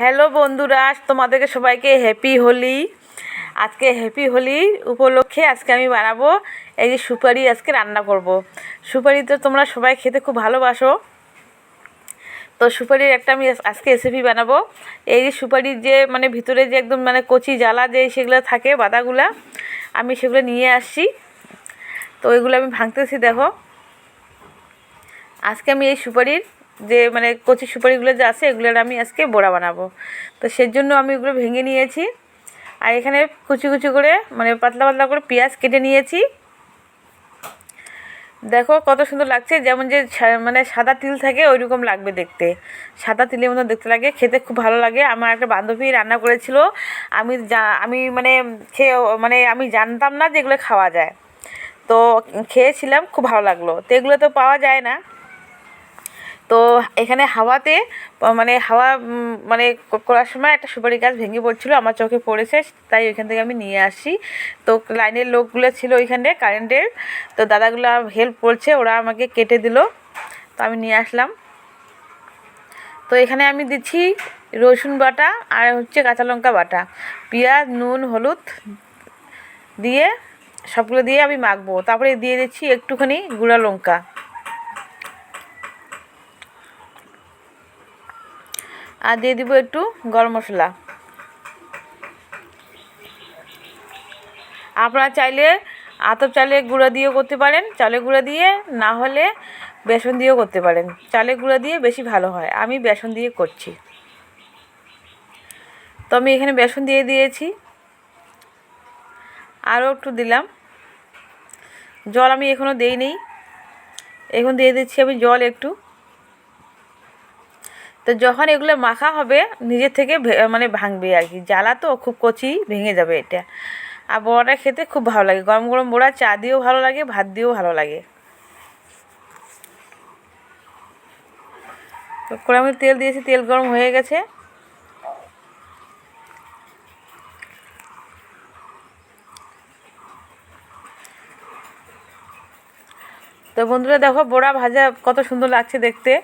Hello বন্ধুরা, তোমাদেরকে সবাইকে হ্যাপি হোলি। আজকে হ্যাপি হোলি উপলক্ষে আজকে আমি বানাবো এই যে সুপারি আজকে রান্না করব। সুপারি তো তোমরা সবাই খেতে খুব ভালোবাসো, তো সুপারির একটা আমি আজকে রেসিপি বানাবো। এই যে সুপারির যে ভিতরে যে একদম কচি জ্বালা যে সেগুলো থাকে বাদাগুলা, আমি সেগুলো নিয়ে আসছি। তো ওইগুলো আমি ভাঙতেছি। দেখো, আজকে আমি এই সুপারির যে কচি সুপারিগুলো যে আছে এগুলোর আমি আজকে বড়া বানাবো। তো সেই জন্য আমি এগুলো ভেঙে নিয়েছি, আর এখানে কুচি কুচি করে পাতলা পাতলা করে পেঁয়াজ কেটে নিয়েছি। দেখো কত সুন্দর লাগছে, যেমন যে সাদা তিল থাকে ওই রকম লাগবে দেখতে, সাদা তিলের মতো দেখতে লাগে, খেতে খুব ভালো লাগে। আমার একটা বান্ধবী রান্না করেছিল, আমি আমি খেয়ে আমি জানতাম না যে এগুলো খাওয়া যায়, তো খেয়েছিলাম, খুব ভালো লাগলো। তো এগুলো তো পাওয়া যায় না, তো এখানে হাওয়াতে হাওয়া করার সময় একটা সুপারি গাছ ভেঙে পড়ছিল, আমার চোখে পড়েছে, তাই ওইখান থেকে আমি নিয়ে আসি। তো লাইনের লোকগুলো ছিল ওইখানে কারেন্টের, তো দাদাগুলো হেল্প করছে, ওরা আমাকে কেটে দিল, তো আমি নিয়ে আসলাম। তো এখানে আমি দিচ্ছি রসুন বাটা আর হচ্ছে কাঁচা লঙ্কা বাটা, পেঁয়াজ, নুন, হলুদ দিয়ে সবগুলো দিয়ে আমি মাখবো। তারপরে দিয়ে দিচ্ছি একটুখানি গুঁড়া লঙ্কা, আর দিয়ে দিব একটু গরম মশলা। আপনারা চাইলে আতপ চালের গুঁড়া দিয়েও করতে পারেন, চালের গুঁড়া দিয়ে, না হলে বেসন দিয়েও করতে পারেন। চালের গুঁড়া দিয়ে বেশি ভালো হয়, আমি বেসন দিয়ে করছি। তো আমি এখানে বেসন দিয়ে দিয়েছি, আরও একটু দিলাম জল, আমি এখনও দেইনি, এখন দিয়ে দিচ্ছি আমি জল একটু। তো যখন এগুলো মাখা হবে নিজের থেকে ভাঙবে আর কি, জ্বালা তো খুব কচি, ভেঙে যাবে এটা। আর বড়াটা খেতে খুব ভালো লাগে, গরম গরম বড়া চা দিয়েও ভালো লাগে, ভাত দিয়েও ভালো লাগে। তো কড়াইয়ের মধ্যে তেল দিয়েছি, তেল গরম হয়ে গেছে। তো বন্ধুরা দেখো, বড়া ভাজা কত সুন্দর লাগছে দেখতে।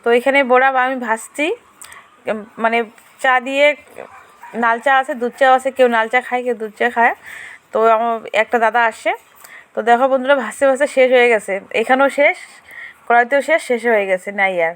তো এখানে বড়া আমি ভাজছি, চা দিয়ে, লাল চা আছে, দুধ চা আছে, কেউ লাল চা খায়, কেউ দুধ চা খায়। তো আমার একটা দাদা আসে, তো দেখো বন্ধুরা ভাজতে ভাজতে শেষ হয়ে গেছে, এখানেও শেষ, কড়াইতেও শেষ, শেষ হয়ে গেছে, নাই আর।